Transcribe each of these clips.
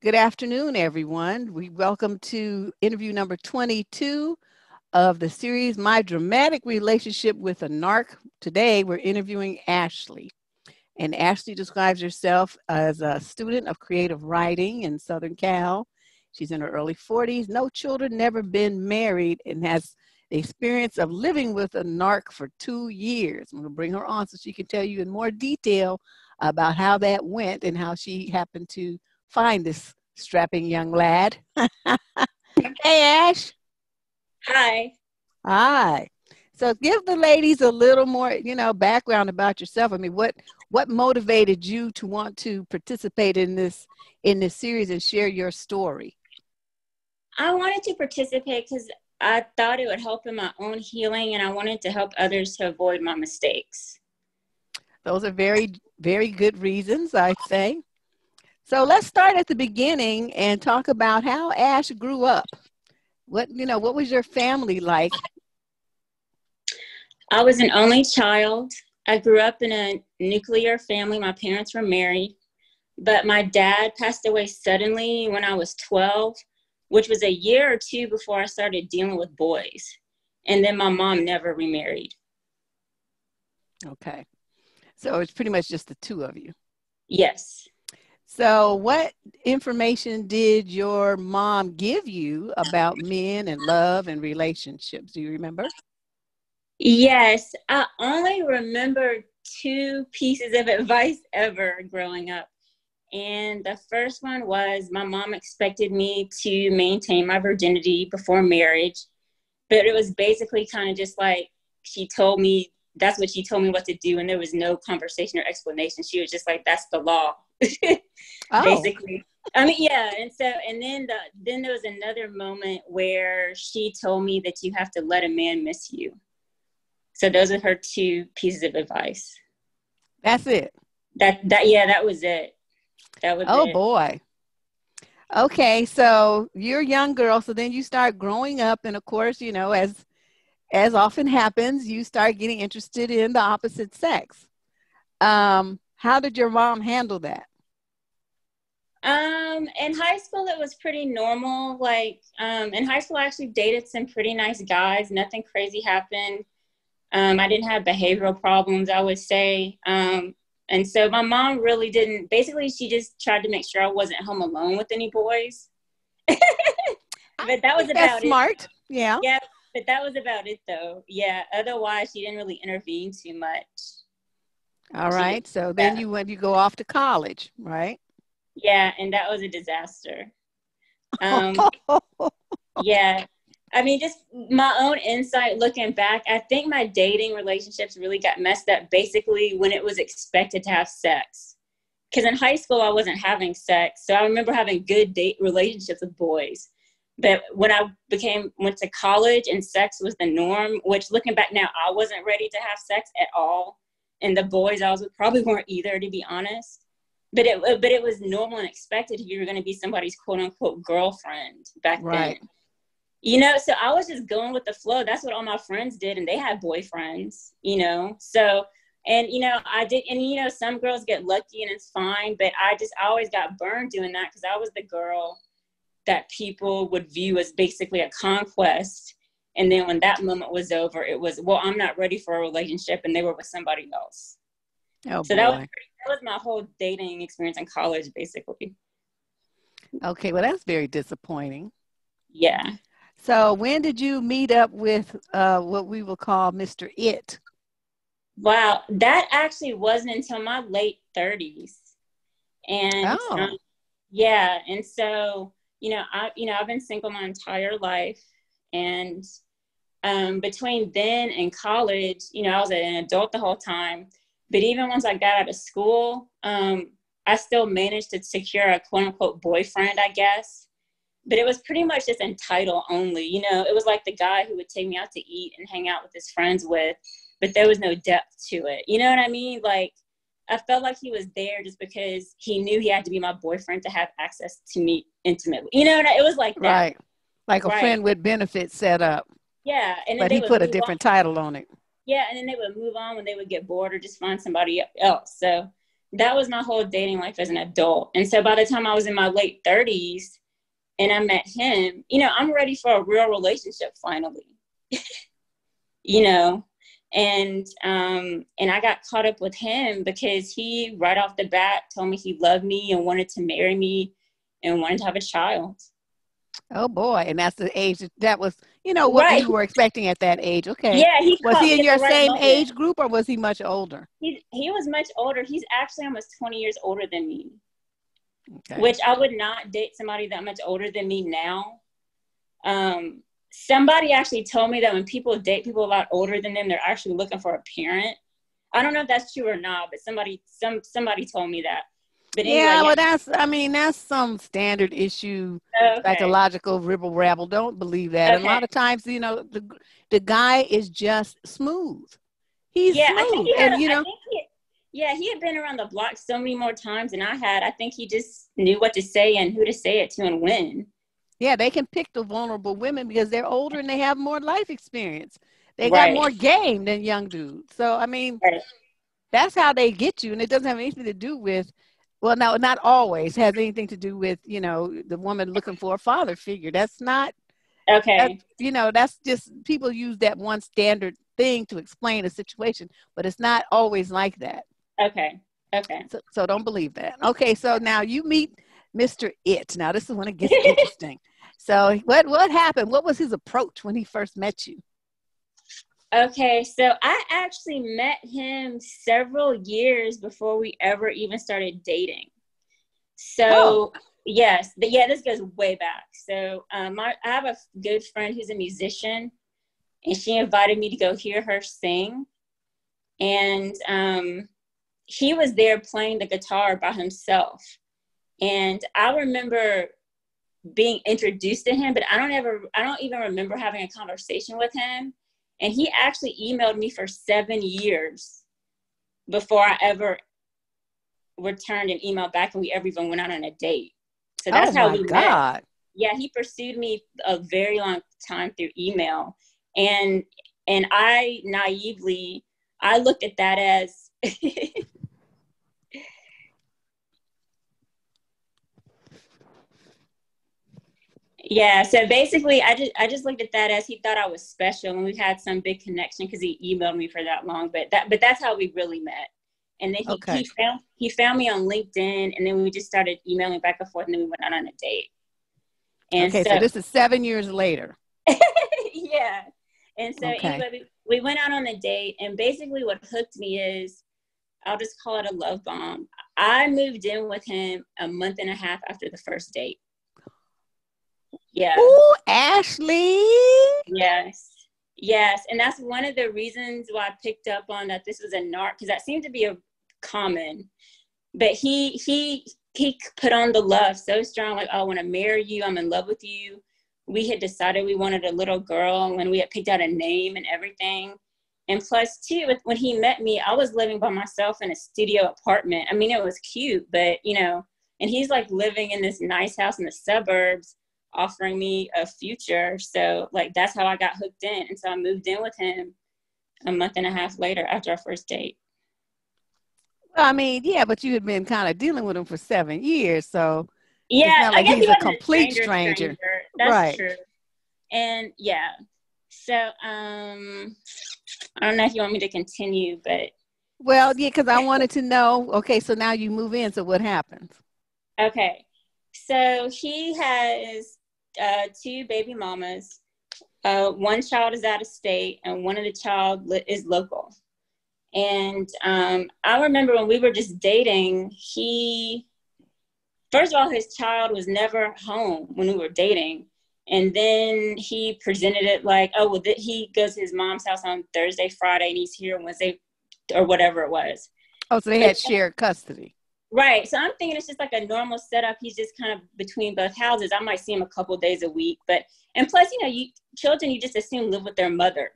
Good afternoon, everyone. We welcome to interview number 22 of the series, My Dramatic Relationship with a Narc. Today, we're interviewing Ashley. And Ashley describes herself as a student of creative writing in Southern Cal. She's in her early 40s, no children, never been married, and has the experience of living with a narc for 2 years. I'm going to bring her on so she can tell you in more detail about how that went and how she happened to find this strapping young lad. Hey, Ash. Hi. Hi. So give the ladies a little more, background about yourself. I mean, what motivated you to want to participate in this series and share your story? I wanted to participate because I thought it would help in my own healing, and I wanted to help others to avoid my mistakes. Those are very, very good reasons, I'd say. So let's start at the beginning and talk about how Ash grew up. What was your family like? I was an only child. I grew up in a nuclear family. My parents were married, but my dad passed away suddenly when I was 12, which was a year or two before I started dealing with boys. And then my mom never remarried. Okay. So it's pretty much just the two of you. Yes. So what information did your mom give you about men and love and relationships? Do you remember? Yes. I only remember 2 pieces of advice ever growing up. And the first one was my mom expected me to maintain my virginity before marriage. But it was basically kind of just like that's what she told me what to do. And there was no conversation or explanation. She was just like, that's the law. Basically. I mean, yeah. And then there was another moment where she told me that you have to let a man miss you. So those are her 2 pieces of advice. That's it. That was it. That was Oh it. boy. Okay, so you're a young girl, so then you start growing up, and of course, as often happens, you start getting interested in the opposite sex. How did your mom handle that? In high school, it was pretty normal. Like, in high school, I actually dated some pretty nice guys. Nothing crazy happened. I didn't have behavioral problems, I would say. And so my mom really didn't, basically, she just tried to make sure I wasn't home alone with any boys. But that was about it. Smart. Yeah. Yeah, but that was about it, though. Yeah, otherwise, she didn't really intervene too much. All right. So then you go off to college, right? Yeah, and that was a disaster. Yeah. I mean, just my own insight looking back, I think my dating relationships really got messed up basically when it was expected to have sex. Because in high school, I wasn't having sex. So I remember having good date relationships with boys. But when I went to college and sex was the norm, which looking back now, I wasn't ready to have sex at all. And the boys I was with probably weren't either, to be honest. But it was normal and expected if you were going to be somebody's quote unquote girlfriend back then. So I was just going with the flow. That's what all my friends did. And they had boyfriends, So, and, I did. And, some girls get lucky and it's fine. But I always got burned doing that because I was the girl that people would view as basically a conquest. And then when that moment was over, it was, well, I'm not ready for a relationship. And they were with somebody else. Oh, so boy. that was my whole dating experience in college, basically. Okay. Well, that's very disappointing. Yeah. So when did you meet up with what we will call Mr. It? Wow, that actually wasn't until my late 30s. And yeah, and so, I've been single my entire life. And between then and college, I was an adult the whole time. But even once I got out of school, I still managed to secure a quote unquote boyfriend, I guess. But it was pretty much just entitled only. It was like the guy who would take me out to eat and hang out with his friends with, but there was no depth to it. You know what I mean? Like, I felt like he was there just because he knew he had to be my boyfriend to have access to me intimately. It was like that. Right. Like a friend with benefits set up. Yeah. And then but he put a different title on it. Yeah. And then they would move on when they would get bored or just find somebody else. So that was my whole dating life as an adult. And so by the time I was in my late 30s and I met him, you know, I'm ready for a real relationship finally, you know. And I got caught up with him because he right off the bat told me he loved me and wanted to marry me and wanted to have a child. Oh boy. And that's the age that was, you know, what Right. you were expecting at that age. Okay. Yeah, he Was caught he me in at your the right same moment. age group or was he much older? He was much older. He's actually almost 20 years older than me. Okay. Which I would not date somebody that much older than me now. Somebody actually told me that when people date people a lot older than them, they're actually looking for a parent. I don't know if that's true or not, but somebody told me that. But anyway, yeah, well, that's some standard issue, psychological ribble rabble. Don't believe that. Okay. And a lot of times, you know, the guy is just smooth. He's smooth, I think and you know, he had been around the block so many more times than I had. I think he just knew what to say and who to say it to and when. yeah, they can pick the vulnerable women because they're older and they have more life experience. They got Right. more game than young dudes. So I mean, Right. that's how they get you, and it doesn't have anything to do with. Well, no, not always has anything to do with, you know, the woman looking for a father figure. That's not, Okay. you know, that's just people use that one standard thing to explain a situation, but it's not always like that. Okay. So don't believe that. Okay, so now you meet Mr. It. Now this is when it gets interesting. So what happened? What was his approach when he first met you? Okay, so I actually met him several years before we ever even started dating. So, yes, this goes way back. So I have a good friend who's a musician, and she invited me to go hear her sing. And he was there playing the guitar by himself. And I remember being introduced to him, but I don't even remember having a conversation with him. And he actually emailed me for 7 years before I ever returned an email back and we ever even went out on a date. So that's how we met. Yeah, he pursued me a very long time through email. And I naively, I looked at that as yeah, so basically I just looked at that as he thought I was special and we had some big connection because he emailed me for that long, but that's how we really met. And then he found me on LinkedIn, and then we just started emailing back and forth, and then we went out on a date. And okay, so this is 7 years later. Yeah. And so anyway, we went out on a date, and basically what hooked me is, I'll just call it a love bomb. I moved in with him a month and a half after the first date. Yeah. Ooh, Ashley. Yes. And that's one of the reasons why I picked up on that this was a narc, because that seemed to be a common. But he put on the love so strong, like, I want to marry you, I'm in love with you. We had decided we wanted a little girl when we had picked out a name and everything. And plus, too, when he met me, I was living by myself in a studio apartment. I mean, it was cute, but, you know, and he's like living in this nice house in the suburbs, offering me a future. So, like, that's how I got hooked in. And so I moved in with him a month and a half later after our first date. Well, I mean, yeah, but you had been kind of dealing with him for 7 years, so yeah, it's not like he's a complete stranger. That's right. True. And yeah, so I don't know if you want me to continue, but well, yeah, because I wanted to know. Okay, so now you move in. So what happens? Okay, so he has 2 baby mamas. One child is out of state, and one of the child is local. And I remember when we were just dating, first of all, his child was never home when we were dating. And then he presented it like, oh, well, he goes to his mom's house on Thursday, Friday, and he's here Wednesday or whatever it was. Oh, so they had shared custody. Right. So I'm thinking it's just like a normal setup. He's just kind of between both houses. I might see him a couple days a week. And plus, you know, children, you just assume live with their mother.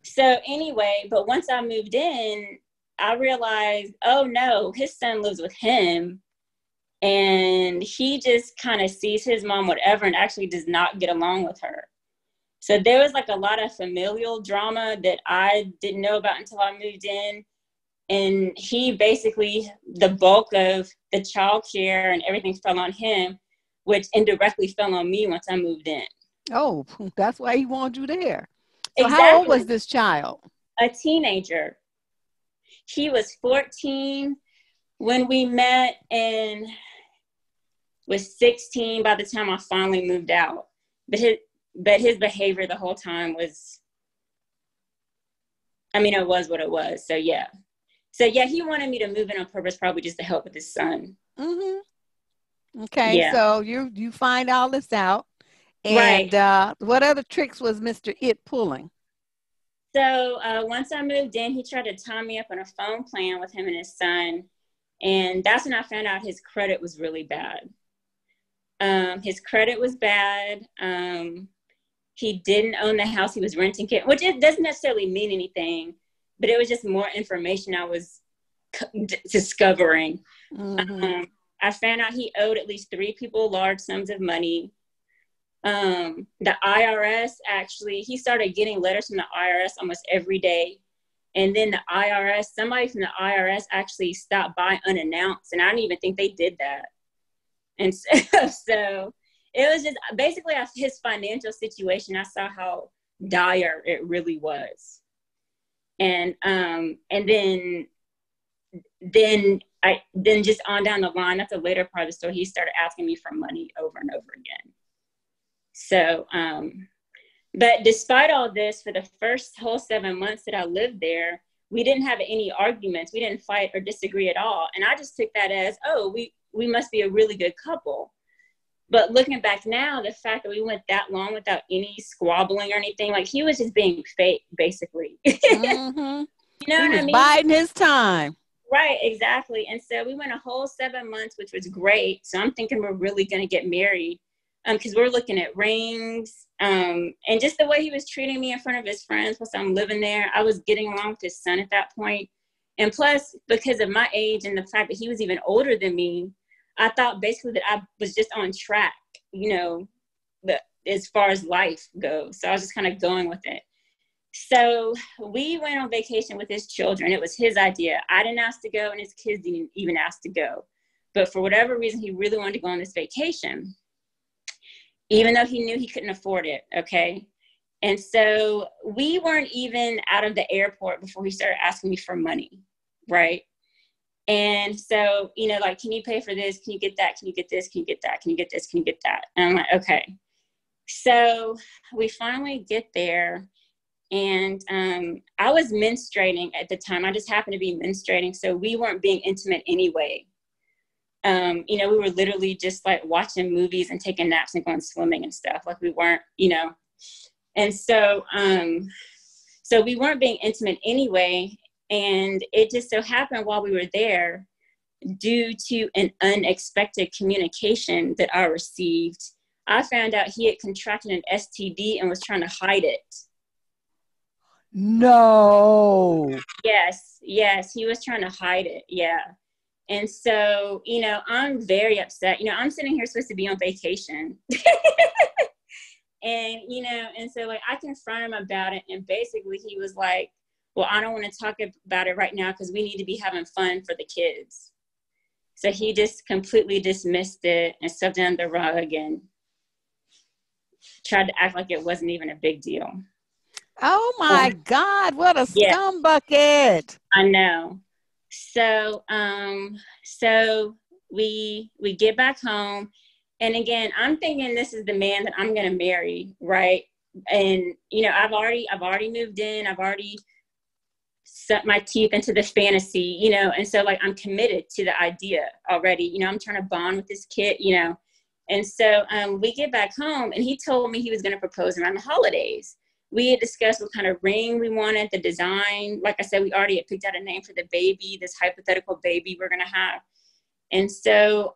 So anyway, but once I moved in, I realized, oh no, his son lives with him. And he just kind of sees his mom, whatever, and actually does not get along with her. So there was like a lot of familial drama that I didn't know about until I moved in. And he basically, the bulk of the child care and everything fell on him, which indirectly fell on me once I moved in. Oh, that's why he wanted you there. So Exactly. how old was this child? A teenager. He was 14 when we met and was 16 by the time I finally moved out. But his behavior the whole time was, I mean, it was what it was. So yeah. He wanted me to move in on purpose, probably just to help with his son. Mm-hmm. Okay, Yeah. so you find all this out. And Right. What other tricks was Mr. It pulling? So once I moved in, he tried to tie me up on a phone plan with him and his son. And that's when I found out his credit was really bad. His credit was bad. He didn't own the house he was renting, which it doesn't necessarily mean anything, but it was just more information I was discovering. Mm-hmm. I found out he owed at least 3 people large sums of money. The IRS, actually, he started getting letters from the IRS almost every day. And then somebody from the IRS actually stopped by unannounced. And I didn't even think they did that. And so it was just basically his financial situation. I saw how dire it really was. And then just on down the line, that's a later part of the story, he started asking me for money over and over again. So, but despite all this, for the first whole 7 months that I lived there, we didn't have any arguments. We didn't fight or disagree at all. And I just took that as, oh, we must be a really good couple. But looking back now, the fact that we went that long without any squabbling or anything, like he was just being fake, basically. Mm-hmm. You know He what I was mean? biding his time. Right, exactly. And so we went a whole 7 months, which was great. So I'm thinking we're really going to get married. Because we're looking at rings, and just the way he was treating me in front of his friends whilst I'm living there. I was getting along with his son at that point. And plus, because of my age and the fact that he was even older than me, I thought basically that I was just on track, as far as life goes. So I was just kind of going with it. So we went on vacation with his children. It was his idea. I didn't ask to go, and his kids didn't even ask to go. But for whatever reason, he really wanted to go on this vacation, even though he knew he couldn't afford it, okay? And so we weren't even out of the airport before he started asking me for money, right? And so, like, can you pay for this? Can you get that? Can you get this? Can you get that? Can you get this? Can you get that? And I'm like, okay. So we finally get there, and I was menstruating at the time. I just happened to be menstruating, so we weren't being intimate anyway. We were literally just like watching movies and taking naps and going swimming and stuff. Like we weren't, and so we weren't being intimate anyway. And it just so happened while we were there, due to an unexpected communication that I received, I found out he had contracted an STD and was trying to hide it. No. Yes, he was trying to hide it. Yeah. And so, I'm very upset. I'm sitting here supposed to be on vacation. And so like I confronted him about it. And basically he was like, well, I don't want to talk about it right now because we need to be having fun for the kids. So he just completely dismissed it and swept it under the rug and tried to act like it wasn't even a big deal. Oh my God, what a scumbucket. I know. So, we get back home, and again, I'm thinking this is the man that I'm going to marry, right? And I've already moved in. I've already set my teeth into the fantasy, and so like I'm committed to the idea already. I'm trying to bond with this kid, and so we get back home, and he told me he was going to propose around the holidays. We had discussed what kind of ring we wanted, the design. Like I said, we already had picked out a name for the baby, this hypothetical baby we're going to have. And so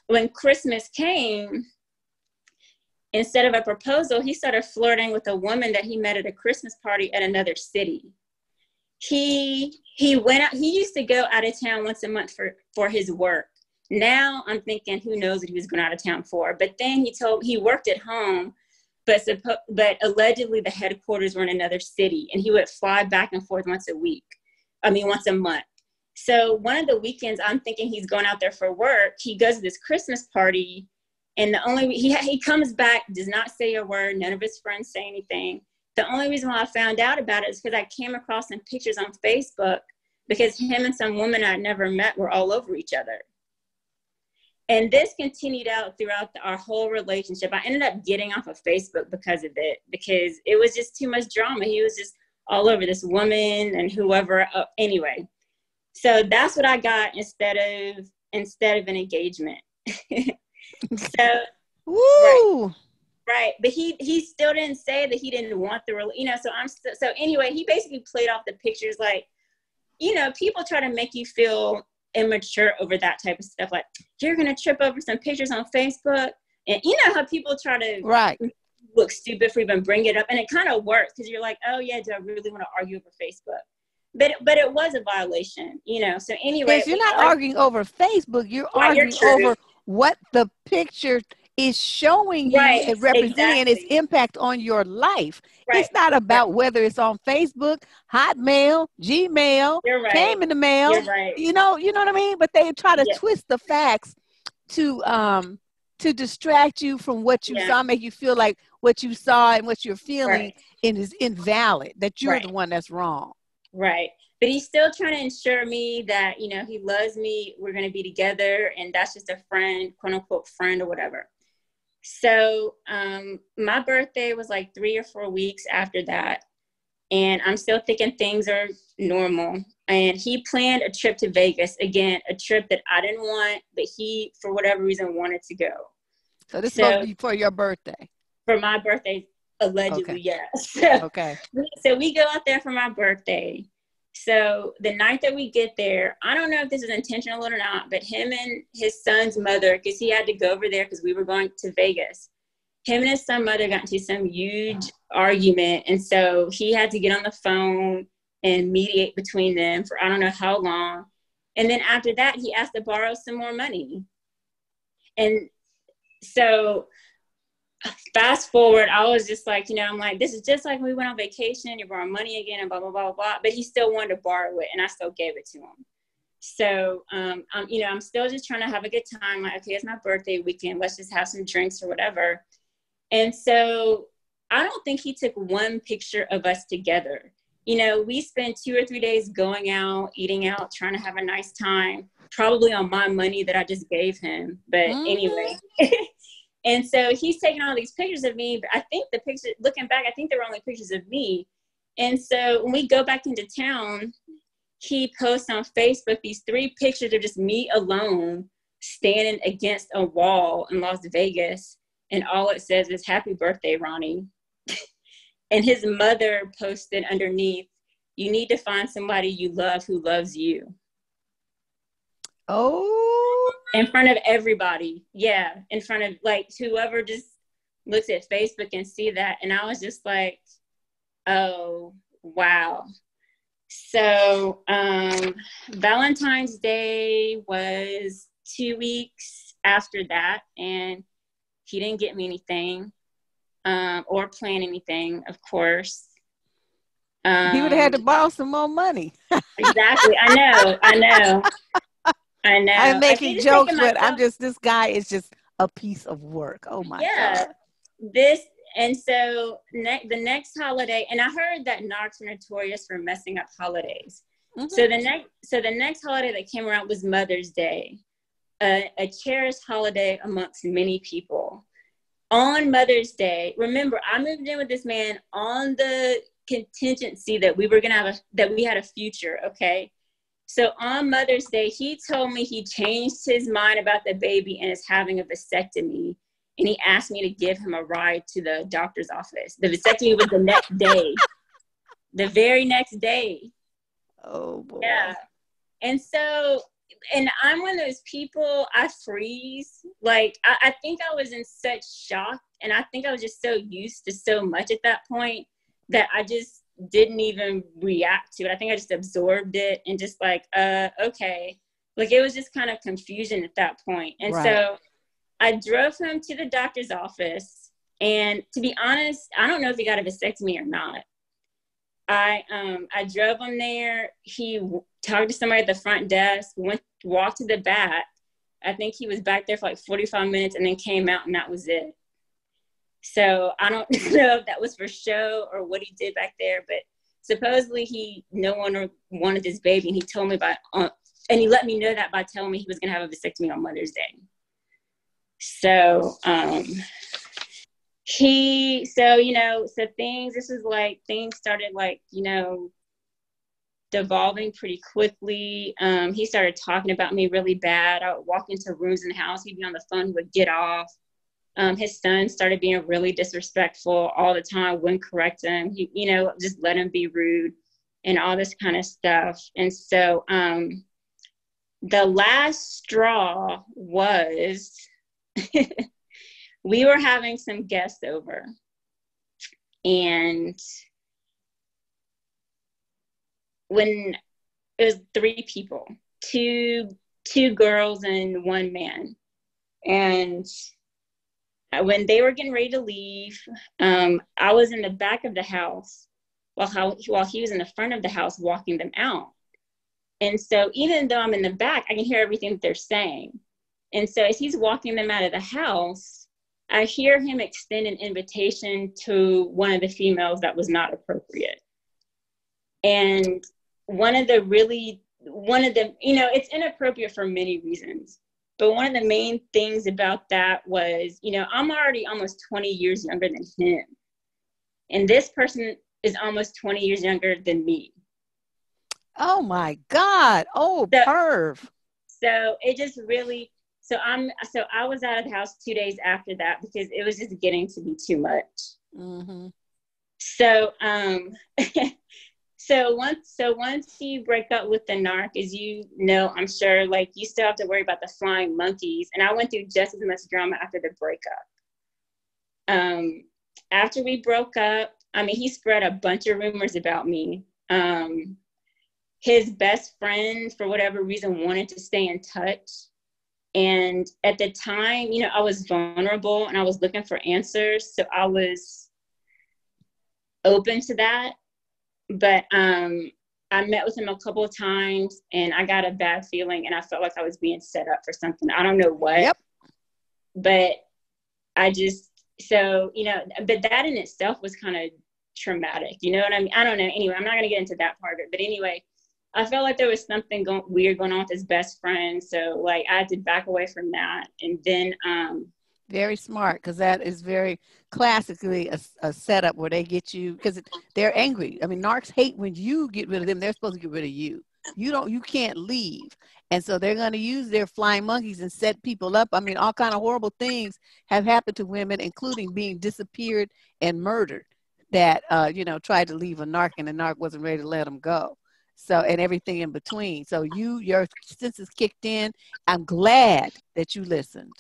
when Christmas came, instead of a proposal, he started flirting with a woman that he met at a Christmas party at another city. He went out. He used to go out of town once a month for his work. Now I'm thinking, who knows what he was going out of town for? But then he worked at home. But allegedly the headquarters were in another city, and he would fly back and forth once a week. once a month. So one of the weekends, I'm thinking he's going out there for work. He goes to this Christmas party, and the only he comes back, does not say a word. None of his friends say anything. The only reason why I found out about it is because I came across some pictures on Facebook, because him and some woman I'd never met were all over each other. And this continued out throughout our whole relationship. I ended up getting off of Facebook because of it, because it was just too much drama. He was just all over this woman and whoever. Anyway, so that's what I got instead of an engagement. So, Woo! Right. But he still didn't say that he didn't want so anyway, he basically played off the pictures like, people try to make you feel immature over that type of stuff. Like, you're going to trip over some pictures on Facebook. And you know how people try to look stupid for even bring it up. And it kind of works because you're like, oh yeah, do I really want to argue over Facebook? But it was a violation, So anyway. Yes, you're not arguing over Facebook. You're arguing over what the picture is showing you and representing and its impact on your life. Right. It's not about whether it's on Facebook, Hotmail, Gmail, came in the mail. You're right. You know what I mean? But they try to twist the facts to distract you from what you saw, make you feel like what you saw and what you're feeling is invalid, that you're the one that's wrong. Right. But he's still trying to ensure me that, he loves me. We're going to be together. And that's just a friend, quote unquote friend or whatever. So my birthday was like 3 or 4 weeks after that. And I'm still thinking things are normal. And he planned a trip to Vegas. Again, a trip that I didn't want, but he, for whatever reason, wanted to go. So this is supposed to be for your birthday? For my birthday, allegedly, yes. Okay. So we go out there for my birthday. So the night that we get there, I don't know if this is intentional or not, but him and his son's mother, because he had to go over there because we were going to Vegas. Him and his son's mother got into some huge argument. And so he had to get on the phone and mediate between them for I don't know how long. And then after that, he asked to borrow some more money. And so fast forward, I was just like, I'm like, this is just like when we went on vacation, you borrow money again and blah, blah, blah, blah. But he still wanted to borrow it, and I still gave it to him. So, I'm still just trying to have a good time. Like, okay, it's my birthday weekend. Let's just have some drinks or whatever. And so I don't think he took one picture of us together. We spent 2 or 3 days going out, eating out, trying to have a nice time, probably on my money that I just gave him. But anyway. And so he's taking all these pictures of me, but I think the picture, looking back, I think they were only pictures of me. And so when we go back into town, he posts on Facebook these 3 pictures of just me alone standing against a wall in Las Vegas. And all it says is, happy birthday, Ronnie. And his mother posted underneath, you need to find somebody you love who loves you. Oh. In front of everybody. Yeah. In front of like whoever just looks at Facebook and see that. And I was just like, oh, wow. So Valentine's Day was 2 weeks after that. And he didn't get me anything or plan anything, of course. He would have had to borrow some more money. Exactly. I know. I'm making jokes, but this guy is just a piece of work. Oh my God. And so the next holiday, and I heard that narcs are notorious for messing up holidays. Mm-hmm. So the next holiday that came around was Mother's Day, a cherished holiday amongst many people. On Mother's Day, remember, I moved in with this man on the contingency that we had a future. Okay. So on Mother's Day, he told me he changed his mind about the baby and is having a vasectomy. And he asked me to give him a ride to the doctor's office. The vasectomy was the next day, the very next day. Oh, boy. Yeah. And so, and I'm one of those people, I freeze. Like, I think I was in such shock. And I think I was just so used to so much at that point that I just didn't even react to it. I think I just absorbed it and just like, okay. Like, it was just kind of confusion at that point. And so I drove him to the doctor's office. And to be honest, I don't know if he got a vasectomy or not. I drove him there. He talked to somebody at the front desk, walked to the back. I think he was back there for like 45 minutes and then came out, and that was it. So I don't know if that was for show or what he did back there, but supposedly no one wanted this baby, and he told me and he let me know that by telling me he was going to have a vasectomy on Mother's Day. So, things started like, devolving pretty quickly. He started talking about me really bad. I would walk into rooms in the house, he'd be on the phone, he would get off. His son started being really disrespectful all the time, wouldn't correct him. He, just let him be rude and all this kind of stuff. And so the last straw was we were having some guests over, and when it was 3 people, two girls and 1 man. And when they were getting ready to leave, I was in the back of the house while he was in the front of the house walking them out. And so even though I'm in the back, I can hear everything that they're saying. And so as he's walking them out of the house, I hear him extend an invitation to one of the females that was not appropriate. And it's inappropriate for many reasons. But one of the main things about that was, I'm already almost 20 years younger than him. And this person is almost 20 years younger than me. Oh my God. Oh, perv. So it just really, so I was out of the house 2 days after that because it was just getting to be too much. Mm-hmm. So, So once you break up with the narc, as you know, I'm sure, like, you still have to worry about the flying monkeys. And I went through just as much drama after the breakup. After we broke up, he spread a bunch of rumors about me. His best friend, for whatever reason, wanted to stay in touch. And at the time, I was vulnerable and I was looking for answers. So I was open to that. But I met with him a couple of times and I got a bad feeling and I felt like I was being set up for something. I don't know what. Yep. But but that in itself was kind of traumatic. You know what I mean? I don't know. Anyway, I'm not going to get into that part of it. But anyway, I felt like there was something weird going on with his best friend. So, like, I had to back away from that. And then very smart, because that is very classically a setup where they get you, because they're angry. Narcs hate when you get rid of them. They're supposed to get rid of you. You can't leave. And so they're going to use their flying monkeys and set people up. All kind of horrible things have happened to women, including being disappeared and murdered that, tried to leave a narc and the narc wasn't ready to let them go. So, and everything in between. So your senses kicked in. I'm glad that you listened.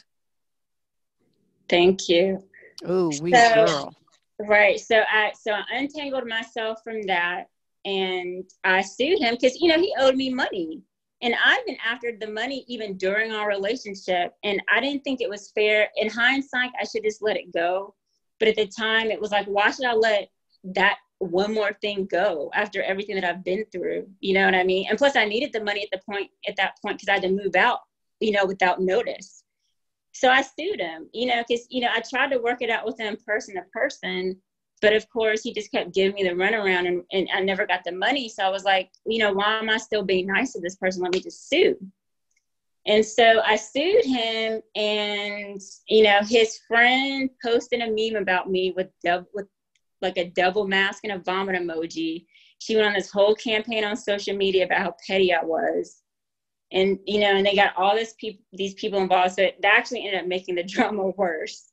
Thank you. Oh, girl. Right. So I untangled myself from that and I sued him because, he owed me money. And I've been after the money even during our relationship. And I didn't think it was fair. In hindsight, I should just let it go. But at the time, it was like, why should I let that one more thing go after everything that I've been through? You know what I mean? And plus, I needed the money at that point because I had to move out, without notice. So I sued him, because, I tried to work it out with him person to person, but of course he just kept giving me the runaround and I never got the money. So I was like, why am I still being nice to this person? Let me just sue. And so I sued him and, his friend posted a meme about me with like a devil mask and a vomit emoji. She went on this whole campaign on social media about how petty I was. And, and they got all these people involved. So that actually ended up making the drama worse.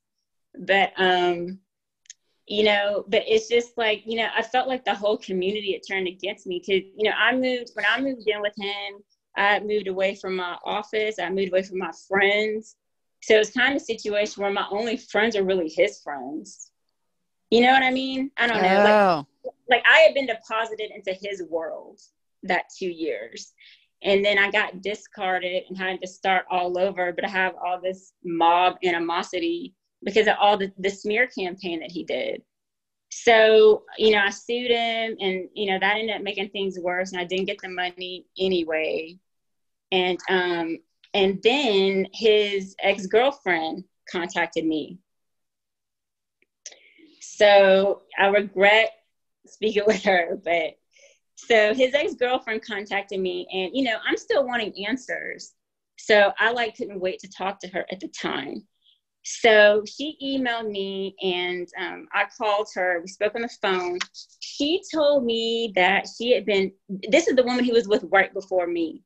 But, but it's just like, I felt like the whole community had turned against me. Because, when I moved in with him, I moved away from my office. I moved away from my friends. So it was kind of a situation where my only friends are really his friends. You know what I mean? I don't know. Like I had been deposited into his world that 2 years. And then I got discarded and had to start all over. But I have all this mob animosity because of all the smear campaign that he did. So, I sued him, and, that ended up making things worse, and I didn't get the money anyway. And then his ex-girlfriend contacted me. So I regret speaking with her, but so his ex-girlfriend contacted me, and, I'm still wanting answers. So I couldn't wait to talk to her at the time. So she emailed me, and I called her. We spoke on the phone. She told me that this is the woman he was with right before me.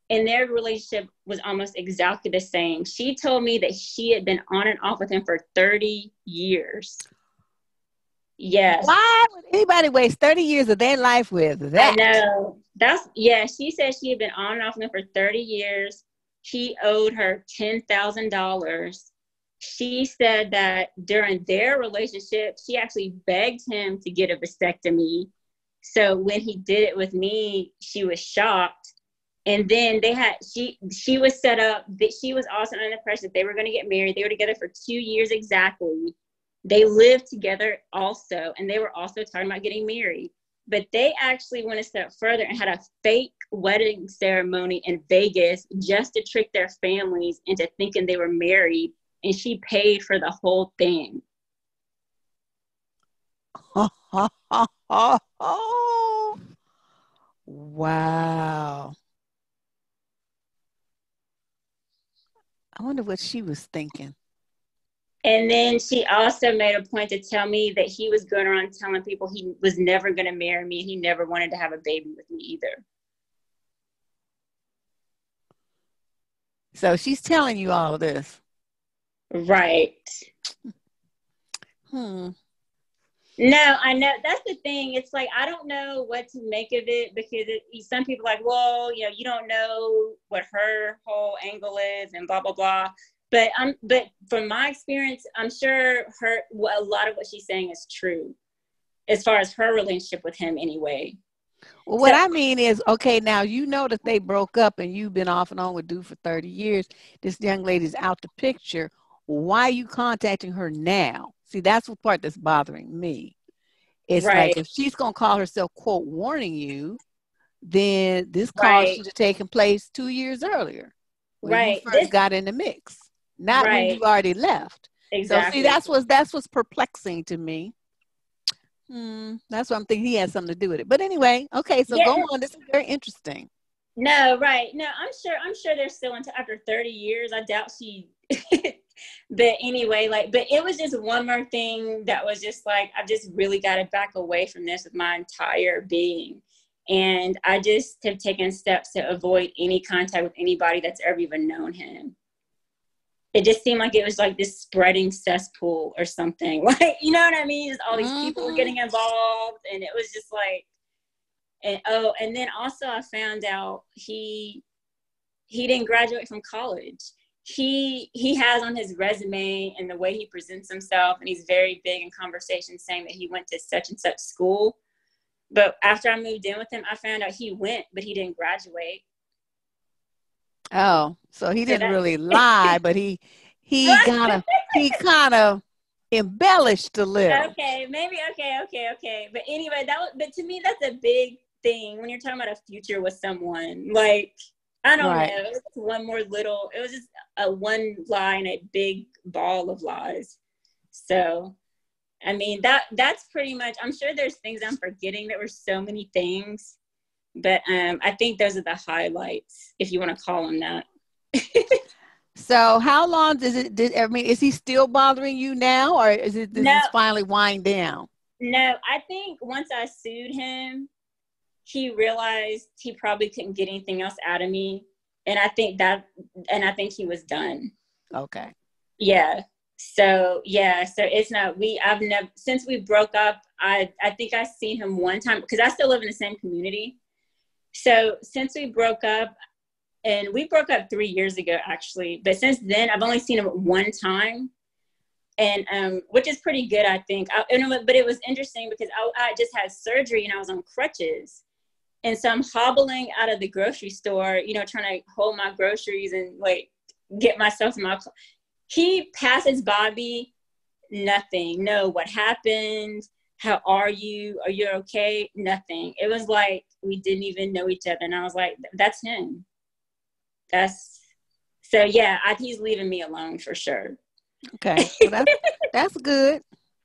And their relationship was almost exactly the same. She told me that she had been on and off with him for 30 years. Yes. Why would anybody waste 30 years of their life with that? I know. She said she had been on and off with him for 30 years. He owed her $10,000. She said that during their relationship, she actually begged him to get a vasectomy. So when he did it with me, she was shocked. And then she was set up, that she was also under the impression that they were going to get married. They were together for 2 years exactly. They lived together also, and they were also talking about getting married. But they actually went a step further and had a fake wedding ceremony in Vegas just to trick their families into thinking they were married, and she paid for the whole thing. Wow. I wonder what she was thinking. And then she also made a point to tell me that he was going around telling people he was never going to marry me, and he never wanted to have a baby with me either. So she's telling you all of this. Right. No, I know. That's the thing. It's like, I don't know what to make of it, because some people are like, well, you don't know what her whole angle is and blah, blah, blah. But from my experience, I'm sure a lot of what she's saying is true as far as her relationship with him anyway. Well, what I mean is, okay, now that they broke up and you've been off and on with dude for 30 years. This young lady's out the picture. Why are you contacting her now? See, that's the part that's bothering me. It's right. Like, if she's going to call herself, quote, warning you, then this call should have taken place 2 years earlier when you first got in the mix, not when you already left. Exactly. So see, that's what's perplexing to me. That's what I'm thinking. He has something to do with it. But anyway, okay, so go on. This is very interesting. No, right. No, I'm sure they're still until after 30 years. I doubt she but anyway, but it was just one more thing that was just like, I've just really got to back away from this with my entire being. And I just have taken steps to avoid any contact with anybody that's ever even known him. It just seemed like it was like this spreading cesspool or something. Like, you know what I mean? Just all these people were getting involved, and it was just like, and then also I found out he didn't graduate from college. He has on his resume and the way he presents himself, and he's very big in conversation saying that he went to such and such school. But after I moved in with him, I found out he went, but he didn't graduate. Oh, so he didn't really lie, but he kind of embellished a little. Okay, maybe okay. But anyway, but to me, that's a big thing when you're talking about a future with someone. Like, I don't know. It was it was just a one lie in a big ball of lies. So, I mean, that's pretty much, I'm sure there's things I'm forgetting. There were so many things, but I think those are the highlights, if you want to call them that. So how long is he still bothering you now, or is it this finally wind down? No, I think once I sued him, he realized he probably couldn't get anything else out of me. And I think he was done. Okay. Yeah. So it's not, I've never, since we broke up, I think I've seen him one time, because I still live in the same community. So since we broke up, and we broke up 3 years ago, actually, but since then I've only seen him one time, and which is pretty good, I think. But it was interesting because I just had surgery and I was on crutches. And so I'm hobbling out of the grocery store, trying to hold my groceries and like get myself in my car. He passes by me Nothing. No, what happened? How are you? Are you okay? Nothing. It was like we didn't even know each other. And I was like, that's him. So yeah, he's leaving me alone for sure. Okay. Well, that's good.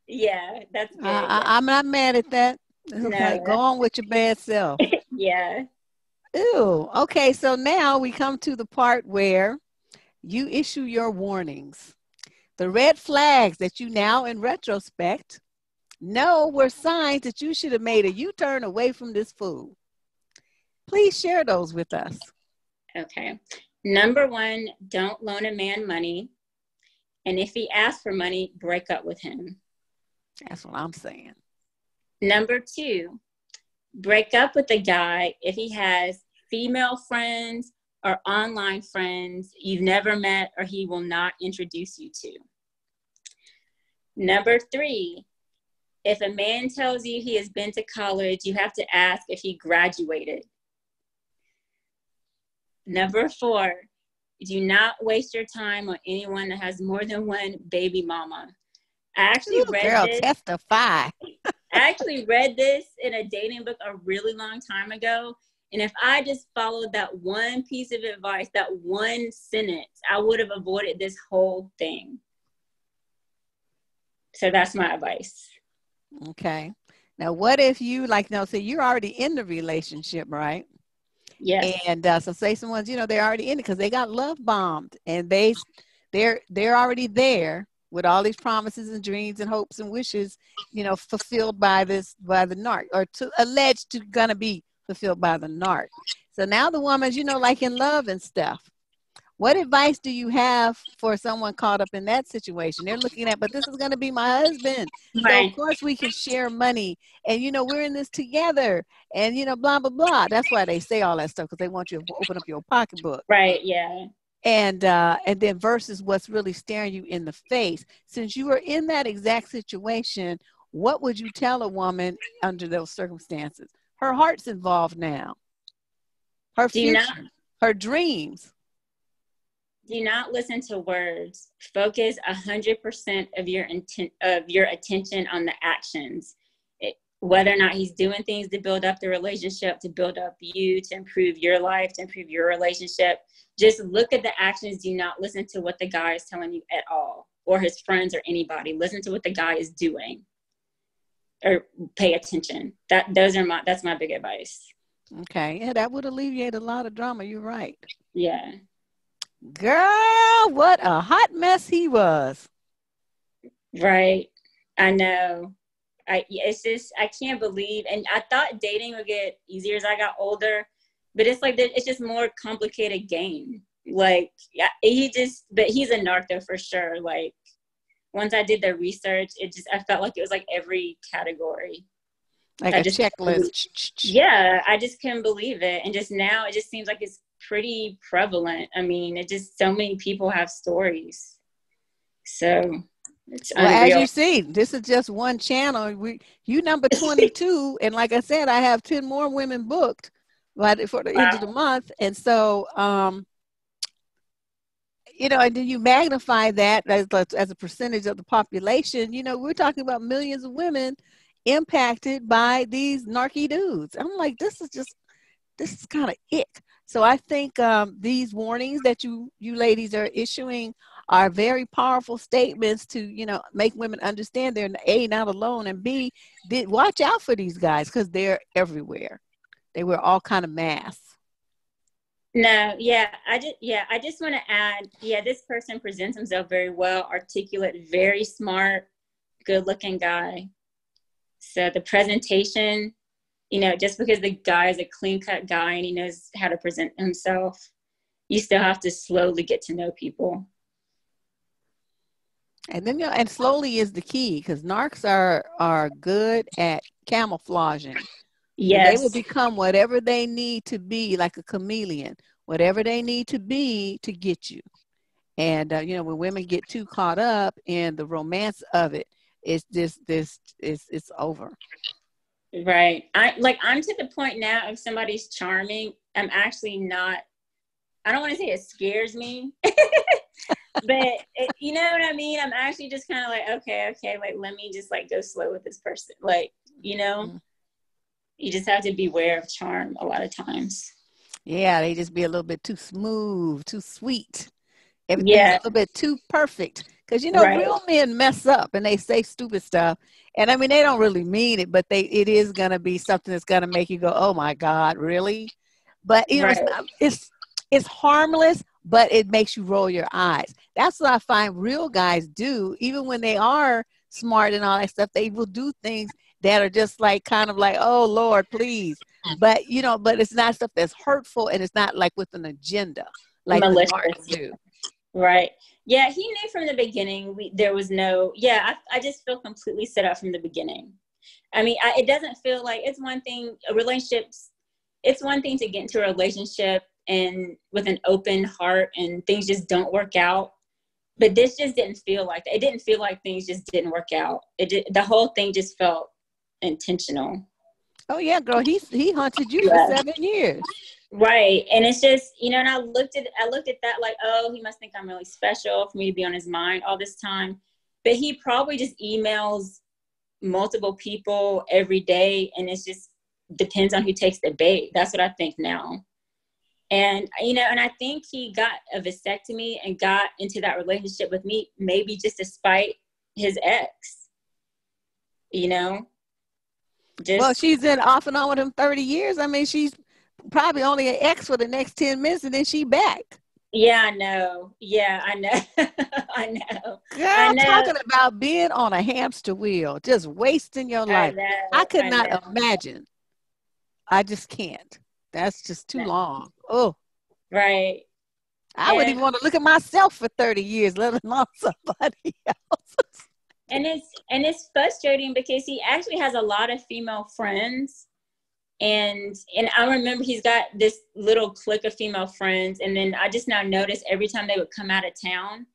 Yeah, that's good. I'm not mad at that. It's like, go No, on with your bad self. yeah. Ew. Okay, so now we come to the part where you issue your warnings. The red flags that you now, in retrospect, know were signs that you should have made a U-turn away from this fool. Please share those with us. Okay. Number 1, don't loan a man money. And if he asks for money, break up with him. That's what I'm saying. Number 2, break up with a guy if he has female friends or online friends you've never met or he will not introduce you to. Number 3, if a man tells you he has been to college, you have to ask if he graduated. Number 4, do not waste your time on anyone that has more than one baby mama. I actually testify. I actually read this in a dating book a really long time ago. And if I just followed that one piece of advice, that one sentence, I would have avoided this whole thing. So that's my advice. Okay. Now, what if you, like, say you're already in the relationship, right? Yes. And so say someone's, they're already in it because they got love bombed and they're already there with all these promises and dreams and hopes and wishes, fulfilled by the narc, or alleged to gonna be fulfilled by the narc. So now the woman's, like in love and stuff. What advice do you have for someone caught up in that situation? They're looking at, but this is going to be my husband. Right. So of course we can share money and, we're in this together and, blah, blah, blah. That's why they say all that stuff, because they want you to open up your pocketbook. Right. Yeah. And then versus what's really staring you in the face. Since you are in that exact situation, what would you tell a woman under those circumstances? Her heart's involved now. Her future, her dreams. Do not listen to words. Focus 100% of your attention on the actions. Whether or not he's doing things to build up the relationship, to build up you, to improve your life, to improve your relationship. Just look at the actions. Do not listen to what the guy is telling you at all, or his friends or anybody. Listen to what the guy is doing, or pay attention. That's my big advice. Okay, yeah, that would alleviate a lot of drama. You're right. Yeah. Girl, what a hot mess he was. Right. I know. I can't believe, and I thought dating would get easier as I got older, but it's like, it's just more complicated game. Like, yeah, but he's a narc though, for sure. Like, once I did the research, I felt like it was like every category. Like a checklist. Yeah, I just couldn't believe it. And just now, it just seems like it's pretty prevalent. I mean, so many people have stories. So it's unreal. As you see, this is just one channel. You number 22, and like I said, I have 10 more women booked for the end of the month. And so, and then you magnify that as a percentage of the population. We're talking about millions of women impacted by these narky dudes. I'm like, this is kind of ick. So I think these warnings that you ladies are issuing are very powerful statements to, make women understand they're A, not alone, and B, watch out for these guys because they're everywhere. They wear all kind of masks. No, yeah, I just want to add, this person presents himself very well, articulate, very smart, good-looking guy. So the presentation, just because the guy is a clean-cut guy and he knows how to present himself, you still have to slowly get to know people. And then, and slowly is the key, because narcs are good at camouflaging. Yes. So they will become whatever they need to be, like a chameleon, whatever they need to be to get you. And, when women get too caught up in the romance of it, it's over. Right. I'm to the point now, if somebody's charming, I'm actually not, I don't want to say it scares me, You know what I mean? I'm actually just kind of like, okay, like, let me just like go slow with this person. Like, you know, you just have to beware of charm a lot of times. Yeah, they just be a little bit too smooth, too sweet. Everything's a Yeah, little bit too perfect. Because, you know, right, real men mess up and they say stupid stuff. And I mean, they don't really mean it, but it is going to be something that's going to make you go, oh my God, really? But, you know, right. it's harmless, but it makes you roll your eyes. That's what I find real guys do. Even when they are smart and all that stuff, they will do things that are just like, kind of like, oh Lord, please. But, you know, but it's not stuff that's hurtful and it's not like with an agenda like the narcs Malicious. do. Right. Yeah, he knew from the beginning. There was no. Yeah, I just feel completely set up from the beginning. I mean, it doesn't feel like it's one thing. Relationships. It's one thing to get into a relationship and with an open heart, and things just don't work out. But this just didn't feel like that. It didn't feel like things just didn't work out. The whole thing just felt intentional. Oh yeah, girl, he hunted you for Yeah. 7 years. Right. And it's just, you know, and I looked at that like, oh, he must think I'm really special for me to be on his mind all this time. But he probably just emails multiple people every day, and it's just depends on who takes the bait. That's what I think now. And, you know, and I think he got a vasectomy and got into that relationship with me, maybe just to spite his ex, you know, Well, just, she's in off and on with him 30 years. I mean, she's probably only an ex for the next 10 minutes and then she back. yeah, I know. Yeah, I know. I know. I Girl, know. talking about being on a hamster wheel, just wasting your I life. I know. could I not know. imagine. I just can't. That's just too long. Oh, Right. I wouldn't And even want to look at myself for 30 years, let alone somebody else. it's frustrating because he actually has a lot of female friends. And I remember he's got this little clique of female friends. And then I just now noticed every time they would come out of town,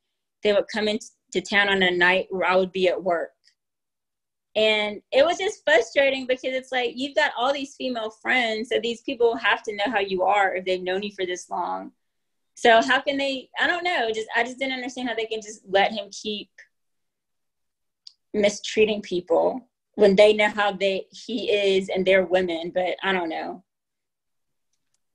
they would come into town on a night where I would be at work. And it was just frustrating because it's like, you've got all these female friends. So these people have to know how you are if they've known you for this long. So how can they, I don't know, I just didn't understand how they can just let him keep mistreating people when they know how he is and they're women, but I don't know.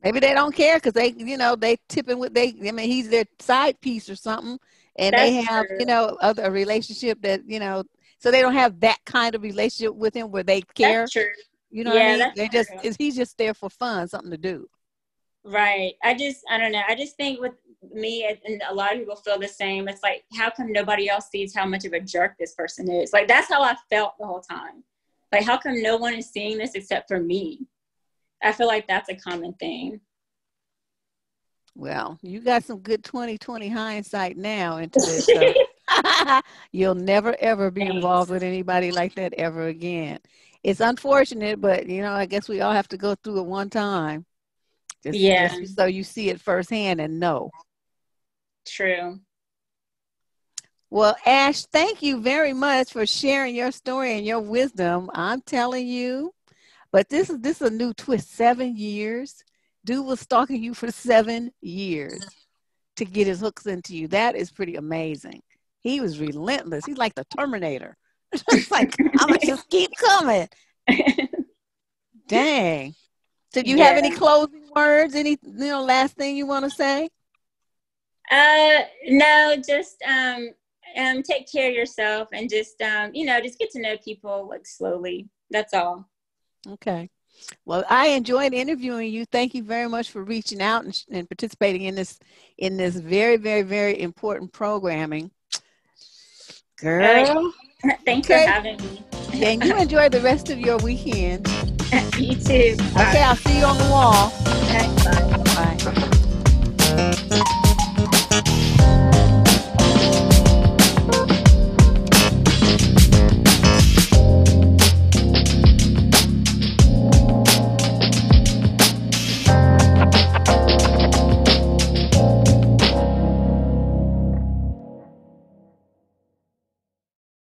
Maybe they don't care because they, you know, they tipping with I mean, he's their side piece or something, and they That's have, true. you know, a relationship that, you know, so they don't have that kind of relationship with him where they care. That's true. You know what I Yeah, mean? that's They just, true. he's just there for fun, something to do. Right. I don't know. I just think with me, and a lot of people feel the same. It's like, how come nobody else sees how much of a jerk this person is? Like, that's how I felt the whole time. Like, how come no one is seeing this except for me? I feel like that's a common thing. Well, you got some good 2020 hindsight now into this. So you'll never, ever be involved Thanks. with anybody like that ever again. It's unfortunate, but, you know, I guess we all have to go through it one time. Yeah, Just so you see it firsthand and know. true. Well, Ash, thank you very much for sharing your story and your wisdom. I'm telling you, but this is a new twist. 7 years. Dude was stalking you for 7 years to get his hooks into you. That is pretty amazing. He was relentless. He's like the Terminator. It's like, I'm gonna just keep coming. Dang. So do you have any Yeah. closing words? Any, you know, last thing you want to say? No, just take care of yourself and just you know, just get to know people like slowly. That's all. Okay. Well, I enjoyed interviewing you. Thank you very much for reaching out and participating in this very, very, very important programming. Uh, Girl. Thanks for Okay. having me. Yeah, and you enjoy the rest of your weekend. You too. Okay, Bye. I'll see you on the wall. Bye. Bye.